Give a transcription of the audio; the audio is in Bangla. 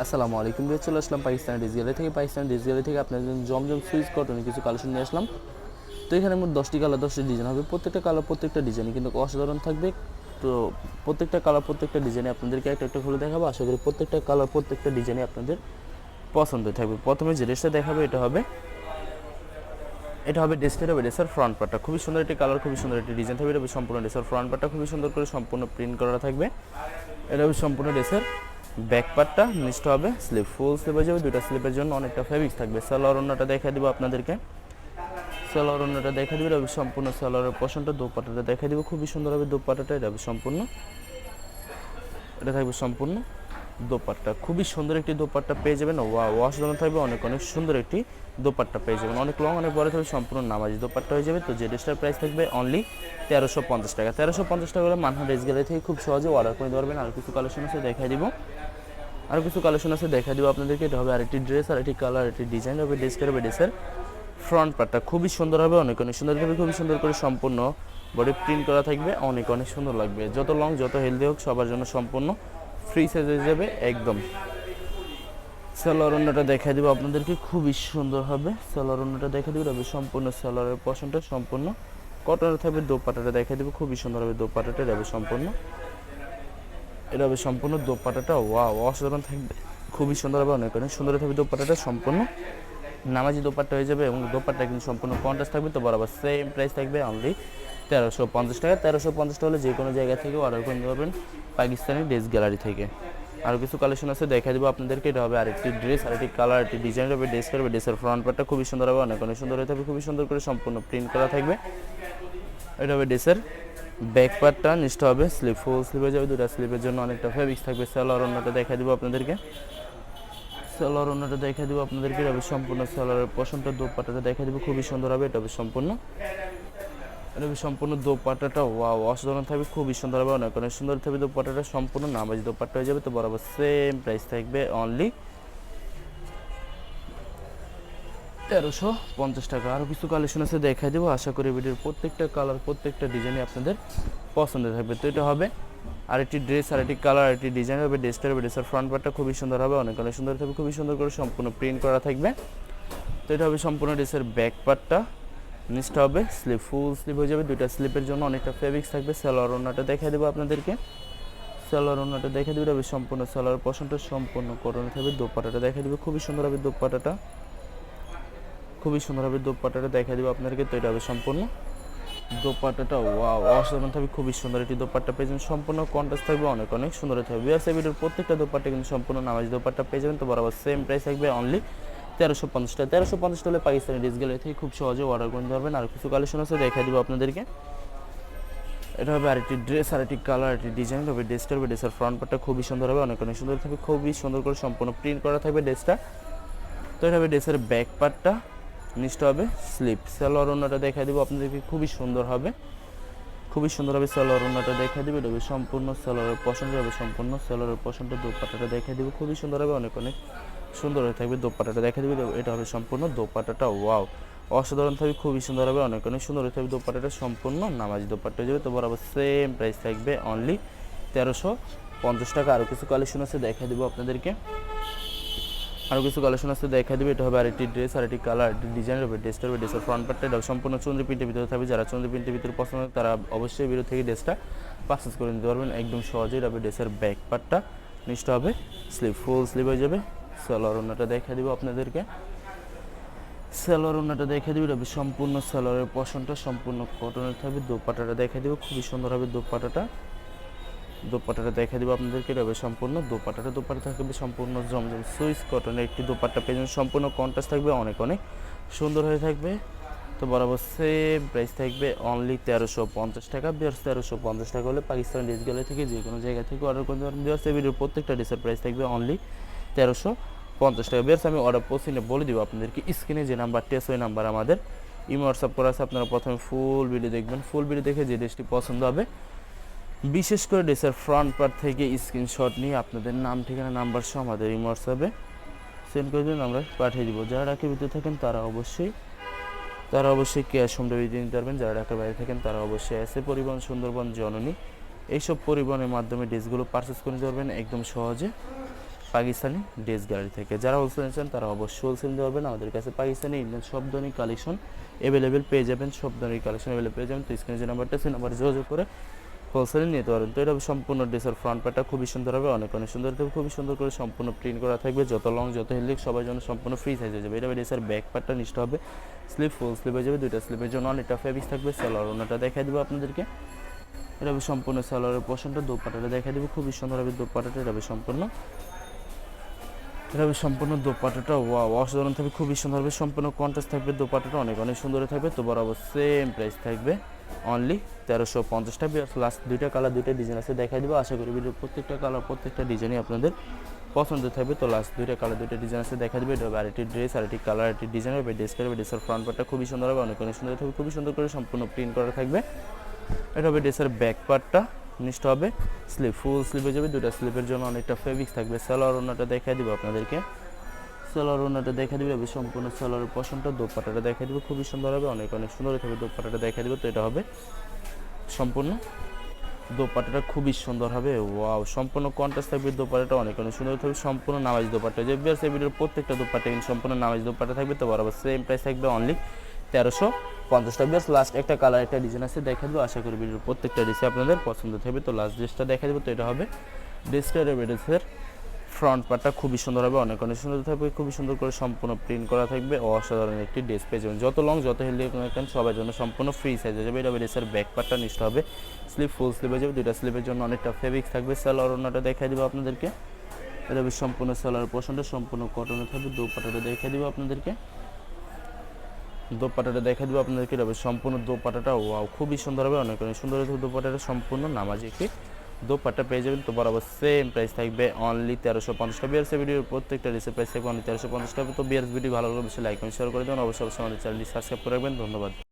আসসালামু আলাইকুম ভাই, চলে আসলাম পাকিস্তানি ড্রেস গ্যালারি থেকে। পাকিস্তানি ড্রেস গ্যালারি থেকে আপনাদের জন্য জমজম সুইচ কটনের কিছু কালেকশন নিয়ে আসলাম। তো এখানে মোট 10টি কালার 10টি ডিজাইন হবে। প্রত্যেকটা কালার প্রত্যেকটা ডিজাইনই কিন্তু অসাধারণ থাকবে। তো প্রত্যেকটা কালার প্রত্যেকটা ডিজাইনে আপনাদেরকে একটা একটা খুলে দেখাবো। আশা করি প্রত্যেকটা কালার প্রত্যেকটা ডিজাইনে আপনাদের পছন্দ থাকবে। প্রথমে যে ড্রেসটা দেখাবে এটা হবে ড্রেসটা, হবে ড্রেসের ফ্রন্ট পার্টটা খুবই সুন্দর একটি কালার, খুবই সুন্দর একটি ডিজাইন থাকবে। এটা হবে সম্পূর্ণ ড্রেসের ফ্রন্ট পার্টটা খুবই সুন্দর করে সম্পূর্ণ প্রিন্ট করা থাকবে। এটা হবে সম্পূর্ণ ড্রেসের ব্যাক পার্টটা, নিচটা হবে স্লিপ, ফুল স্লিপ হয়ে যাবে। দুইটা স্লিপের জন্য অনেকটা ফেব্রিক্স থাকবে। সালোয়ার ওড়নাটা দেখা দিব আপনাদেরকে, সালোয়ার ওড়নাটা দেখা দিব। এটা হবে সম্পূর্ণ সালোয়ারের পোর্শনটা, দোপাট্টাটা দেখা দিব খুবই সুন্দর হবে দোপাট্টাটা। এটা হবে সম্পূর্ণ, এটা থাকবে সম্পূর্ণ দোপাট্টা, খুবই সুন্দর একটি দোপাট্টা পেয়ে যাবেন। অসাধারণ থাকবে, অনেক অনেক সুন্দর একটি দোপাট্টা পেয়ে যাবেন। অনেক লং অনেক বড় থাকবে, সম্পূর্ণ নামাজি দোপাট্টা হয়ে যাবে। তো যে ড্রেসটার প্রাইস থাকবে অনলি 1350 টাকা। 1350 টাকা হলে মানহা ড্রেস গ্যালারি থেকে খুব সহজে অর্ডার করে ধরবেন। আর কিছু কালেকশন আছে দেখাই দিব, আপনাদেরকে। এটা হবে আরেকটি ড্রেস, আরেকটি কালার, আরেকটি ডিজাইন হবে। ড্রেসটার হবে ড্রেসের ফ্রন্ট পার্টটা খুবই সুন্দর হবে, অনেক অনেক সুন্দর থাকবে। খুবই সুন্দর করে সম্পূর্ণ বডি প্রিন্ট করা থাকবে, অনেক অনেক সুন্দর লাগবে। যত লং যত হেলদি হোক সবার জন্য সম্পূর্ণ ফ্রি সাইজ হয়ে যাবে একদম। সালোয়ার ওড়নাটা দেখা দিব আপনাদেরকে, খুবই সুন্দর হবে। সালোয়ার ওড়নাটা দেখা দিব, হবে সম্পূর্ণ সালোয়ারের পশনটা সম্পূর্ণ কটনের থাকবে। দোপাট্টাটা দেখা দিব, খুবই সুন্দর হবে দোপাট্টাটা। এটা হবে সম্পূর্ণ, এটা হবে সম্পূর্ণ দোপাট্টাটা অসাধারণ থাকবে, খুবই সুন্দর হবে, অনেক অনেক সুন্দর থাকবে দোপাট্টাটা। সম্পূর্ণ নামাজি দোপাট্টা হয়ে যাবে এবং দোপাট্টা কিন্তু সম্পূর্ণ কন্ট্রাস্ট থাকবে। তো বরাবর সেম প্রাইস থাকবে অনলি 1350 টাকা। 1350 টাকা হলে যে কোনো জায়গা থেকে অর্ডার করে নিতে পারবেন পাকিস্তানি ড্রেস গ্যালারি থেকে। আরও কিছু কালেকশন আছে দেখা দেবো আপনাদেরকে। এটা হবে আরেকটি ড্রেস, আরেকটি কালার, আরেকটি ডিজাইন হবে। ড্রেস করবে, ড্রেসের ফ্রন্ট পার্টটা খুবই সুন্দর হবে, অনেক অনেক সুন্দর হয়ে থাকবে, খুবই সুন্দর করে সম্পূর্ণ প্রিন্ট করা থাকবে। এটা হবে ড্রেসের ব্যাক পার্টটা, নিচটা হবে স্লিপ, ফুল স্লিপ হয়ে যাবে। দুটা স্লিপের জন্য অনেকটা ফেব্রিক্স থাকবে। সালোয়ার ওড়নাটা দেখা দিব আপনাদেরকে, সালোয়ার ওড়নাটা দেখা দিব আপনাদেরকে। এটা হবে সম্পূর্ণ সালোয়ারের পশনটা, দোপাট্টাটা দেখা দিব খুবই সুন্দর হবে। এটা হবে সম্পূর্ণ, এটা হবে সম্পূর্ণ দোপাট্টাটা অসাধারণ থাকবে, খুবই সুন্দর হবে, অনেক অনেক সুন্দর থাকবে দোপাট্টাটা। সম্পূর্ণ নামাজি দোপাট্টা হয়ে যাবে। তো বরাবর সেম প্রাইস থাকবে অনলি 1350 টাকা। আরও কিছু কালেকশন আছে দেখা দেবো। আশা করি ভিডিওর প্রত্যেকটা কালার প্রত্যেকটা ডিজাইনই আপনাদের পছন্দের থাকবে। তো এটা হবে আরেকটি ড্রেস, আরেকটি কালার, আরেকটি ডিজাইন হবে। ড্রেসটার হবে, ড্রেসের ফ্রন্ট পার্টটা খুবই সুন্দর হবে, অনেক অনেক সুন্দর থাকবে, খুবই সুন্দর করে সম্পূর্ণ প্রিন্ট করা থাকবে। তো এটা হবে সম্পূর্ণ ড্রেসের ব্যাক পার্টটা, নিচটা হবে স্লিপ, ফুল স্লিপ হয়ে যাবে। দুইটা স্লিপের জন্য অনেকটা ফেব্রিক্স থাকবে। সালোয়ার ওড়নাটা দেখা দেবো আপনাদেরকে, সালোয়ার ওড়নাটা দেখা দেবে। এটা হবে সম্পূর্ণ সালোয়ার পশনটা সম্পূর্ণ কটনে থাকবে। দোপাট্টাটা দেখা দেবে, খুবই সুন্দর হবে দোপাট্টাটা, খুবই সুন্দর হবে দোপাট্টাটা দেখা দিব আপনাদেরকে। তো এটা হবে সম্পূর্ণ দোপাট্টাটা অসাধারণ থাকবে, খুবই সুন্দর একটি দোপাট্টা পেয়ে যাবেন। সম্পূর্ণ কন্ট্রাস্ট থাকবে, অনেক অনেক সুন্দর থাকবে। বিয়াস ভিডিওর প্রত্যেকটা দোপাট্টা কিন্তু সম্পূর্ণ নামাজি দোপাট্টা পেয়ে যাবেন। তো বরাবর সেম প্রাইস থাকবে অনলি 1350 টাকা। 1350 হলে পাকিস্তানি ড্রেস গ্যালারি থেকে খুব সহজে অর্ডার করে নিতে পারবেন। আর কিছু কালেকশন আছে দেখা দিব আপনাদেরকে। এটা হবে আরেকটি ড্রেস, আরেকটি কালার, আরেকটি ডিজাইন হবে। ড্রেসটা হবে, ড্রেসের ফ্রন্ট পার্টটা খুবই সুন্দর হবে, অনেক অনেক সুন্দর থাকবে, খুবই সুন্দর করে সম্পূর্ণ প্রিন্ট করা থাকবে ড্রেসটা। তো এটা হবে ড্রেসের ব্যাক পার্টটা, নিচটা হবে স্লিপ। সালোয়ার ওড়নাটা দেখা দিব আপনাদেরকে, খুবই সুন্দর হবে, খুবই সুন্দর হবে। সালোয়ার ওড়নাটা দেখা দিবে, এটা হবে সম্পূর্ণ সালোয়ারের পছন্দ হবে, সম্পূর্ণ সালোয়ারের পছন্দ। দোপাট্টাটা দেখা দিবে, খুবই সুন্দর হবে, অনেক অনেক সুন্দর হয়ে থাকবে। দোপাট্টাটা দেখা দিবে, এটা হবে সম্পূর্ণ দোপাট্টাটা অসাধারণ থাকবে, খুবই সুন্দর হবে, অনেক অনেক সুন্দর হয়ে থাকবে। দোপাট্টাটা সম্পূর্ণ নামাজি দোপাট্টা হয়ে যাবে। তো বরাবর সেম প্রাইস থাকবে অনলি 1350 টাকা। আরও কিছু কালেকশন আছে দেখা দিব আপনাদেরকে, আরও কিছু কালেকশন আছে দেখা দিবে। এটা হবে আরেকটি ড্রেস, আরেকটি কালার, আরেকটি ডিজাইন হবে। ড্রেসটা হবে, ড্রেসের ফ্রন্ট পার্টটা এটা সম্পূর্ণ চন্দ্রী প্রিন্টের ভিতরে থাকবে। যারা চন্দ্রী প্রিন্টের ভিতরে পছন্দ হয় তারা অবশ্যই ভিডিও থেকে ড্রেসটা পারচেজ করে নিতে পারবেন একদম সহজেই। এটা হবে ড্রেসের ব্যাক পার্টটা, নিচটা হবে স্লিভ, ফুল স্লিভ হয়ে যাবে। সালোয়ার ওড়নাটা দেখা দিব আপনাদেরকে, সালোয়ার ওড়নাটা দেখা দিব। এটা হবে সম্পূর্ণ সালোয়ারের পশনটা সম্পূর্ণ কটনের থাকবে। দোপাট্টাটা দেখা দিব, খুবই সুন্দর হবে দোপাট্টাটা, দোপাট্টাটা দেখা দিব আপনাদেরকে। এটা হবে সম্পূর্ণ দোপাট্টা থাকবে সম্পূর্ণ জমজম সুইস কটনের একটি দোপাট্টা পেয়ে যাবেন। সম্পূর্ণ কন্ট্রাস্ট থাকবে, অনেক অনেক সুন্দর হয়ে থাকবে। তো বরাবর সেম প্রাইস থাকবে অনলি 1350 টাকা। 1350 টাকা হলে পাকিস্তান ড্রেস গ্যালারি থেকে যে কোনো জায়গা থেকে অর্ডার করতে পারবেন। এই ভিডিওর প্রত্যেকটা ড্রেসের প্রাইস থাকবে অনলি 1350 টাকা। আমি অর্ডার পৌঁছে বলে দিব আপনাদেরকে। স্ক্রিনে যে নাম্বারটি আছে ওই নাম্বার আমাদের ইমো হোয়াটসঅ্যাপ করা আছে। আপনারা প্রথমে ফুল ভিডিও দেখবেন, ফুল ভিডিও দেখে যে ড্রেসটি পছন্দ হবে, বিশেষ করে ড্রেসের ফ্রন্ট পার্ট থেকে স্ক্রিনশট নিয়ে আপনাদের নাম, ঠিকানা, নাম্বার সহ আমাদের এই হোয়াটসঅ্যাপে সেন্ড করে দিন, আমরা পাঠিয়ে দিব। যারা ঢাকার ভিতরে থাকেন তারা অবশ্যই ক্যাশ হোম ডেলিভারি নিতে পারবেন। যারা ঢাকার বাইরে থাকেন তারা অবশ্যই এসে পরিবহন, সুন্দরবন, জননী এইসব পরিবহনের মাধ্যমে ড্রেসগুলো পারচেস করে নিতে পারবেন একদম সহজে। পাকিস্তানি ড্রেস গ্যালারি থেকে। যারা হোলসেল নিচ্ছেন তারা অবশ্যই হোলসেল নিতে পারবেন। আমাদের কাছে পাকিস্তানি ইন্ডিয়ান সব ধরনের কালেকশন অ্যাভেলেবেল পেয়ে যাবেন, সব ধরনের কালেকশন অ্যাভেলেবেল পেয়ে যাবেন। তো স্ক্রিনে যে নাম্বারটা সেই নাম্বারে যোগাযোগ করে হোলসেলে নিতে পারেন। তো এটা সম্পূর্ণ ড্রেসের ফ্রন্ট পার্টটা খুবই সুন্দর হবে, অনেক সুন্দর থাকবে, খুবই সুন্দর করে সম্পূর্ণ প্রিন্ট করা থাকবে। যত লং যত হেলদি সবার জন্য সম্পূর্ণ ফ্রি সাইজ হয়ে যাবে। এটা ড্রেসের ব্যাক পার্টটা নিচটা হবে স্লিপ, ফুল স্লিপ হয়ে যাবে। দুইটা স্লিপের জন্য অনেকটা ফেব্রিক থাকবে। সালোয়ার ওনাটা দেখাই দেবো আপনাদেরকে। এটা হবে সম্পূর্ণ সালোয়ারের পোর্শনটা। দোপাট্টাটা দেখাই দেবো, খুবই সুন্দর হবে দোপাট্টাটা। এটা হবে সম্পূর্ণ দোপাট্টাটা ওয়াও অসাধারণ থাকবে, খুবই সুন্দর হবে, সম্পূর্ণ কন্ট্রাস্ট থাকবে। দোপাট্টাটা অনেক সুন্দর থাকবে। তো বরাবর সেম প্রাইস থাকবে অনলি 1350 টাকা। লাস্ট দুইটা কালার দুইটা ডিজাইন আছে দেখাই দেবো। আশা করি ভিডিওর প্রত্যেকটা কালার প্রত্যেকটা ডিজাইনই আপনাদের পছন্দ থাকবে। তো লাস্ট দুইটা কালার দুইটা ডিজাইন আছে দেখাই দেবে। এটা হবে আরেকটি ড্রেস, আরেকটি কালার, আরেকটি ডিজাইন হবে। ড্রেসের ফ্রন্ট পার্টটা খুবই সুন্দর হবে, অনেক সুন্দর থাকবে, খুবই সুন্দর করে সম্পূর্ণ প্রিন্ট করা থাকবে। এটা হবে ড্রেসের ব্যাক পার্টটা, নিচটা হবে স্লিপ, ফুল স্লিপ হয়ে যাবে। দুটা স্লিপের জন্য অনেকটা ফেব্রিক্স থাকবে। সালোয়ার ওনাটা দেখাই দিব আপনাদেরকে। সালোয়ার ওনাটা দেখা দিবে, হবে সম্পূর্ণ সালোয়ারের পশনটা। দোপাট্টাটা দেখা দিব, খুবই সুন্দর হবে, অনেক সুন্দর থাকবে। দোপাট্টাটা দেখা দিব। তো এটা হবে সম্পূর্ণ দোপাট্টাটা খুবই সুন্দর হবে, ওয়াও সম্পূর্ণ কন্ট্রাস্ট থাকবে। দোপাট্টাটা অনেক সুন্দর থাকবে, সম্পূর্ণ নামাজ দোপাট্টা। যে বিয়ার্স এই ভিডিওর প্রত্যেকটা দোপাট্টা কিন্তু সম্পূর্ণ নামাজ দোপাট্টা থাকবে। তো বরাবর সেম প্রাইস থাকবে অনলি 1350 টাকা। বিয়ার্স লাস্ট একটা কালার একটা ডিজাইন আছে দেখা দেবো। আশা করি ভিডিওর প্রত্যেকটা ডিজাইন আপনাদের পছন্দ থাকবে। তো লাস্ট ড্রেসটা দেখা দেবো। তো এটা হবে ড্রেসের ফ্রন্ট পার্টটা খুবই সুন্দর হবে, অনেক সুন্দর থাকবে, খুবই সুন্দর করে সম্পূর্ণ প্রিন্ট করা থাকবে। অসাধারণ একটি ড্রেস পেয়ে যাবেন। যত লং যত হেলদি কেন সবার জন্য সম্পূর্ণ ফ্রি সাইজ হয়ে যাবে। এটা ড্রেসের ব্যাক পার্টটা নিচটা হবে স্লিপ, ফুল স্লিপ হয়ে যাবে। দুইটা স্লিপের জন্য অনেকটা ফেব্রিক থাকবে। সালোয়ার ওনাটা দেখাই দিব আপনাদেরকে। এটা হবে সম্পূর্ণ সালোয়ার পোর্শনটা সম্পূর্ণ কটনে থাকবে। দোপাট্টাটা দেখাই দিব আপনাদেরকে। দোপাট্টাটা দেখা দিব আপনাদেরকে। এটা হবে সম্পূর্ণ দোপাট্টাটা ওয়াও খুবই সুন্দর হবে, অনেক সুন্দর হবে। দোপাট্টাটা সম্পূর্ণ নামাজি একটি দোপাট্টা পেয়ে যাবেন। তো বরাবর সেম প্রাইস থাকবে অনলি 1350 টাকা। বিয়ার্স ভিডিওর প্রত্যেকটা ড্রেসের প্রাইস থাকবে অনলি 1350 টাকা। তো বিয়ার্স ভিডিও ভালো লাগলে অবশ্যই লাইক এবং শেয়ার করে দেবেন। অবশ্যই আমাদের চ্যানেলটি সাবস্ক্রাইব করে রাখবেন। ধন্যবাদ।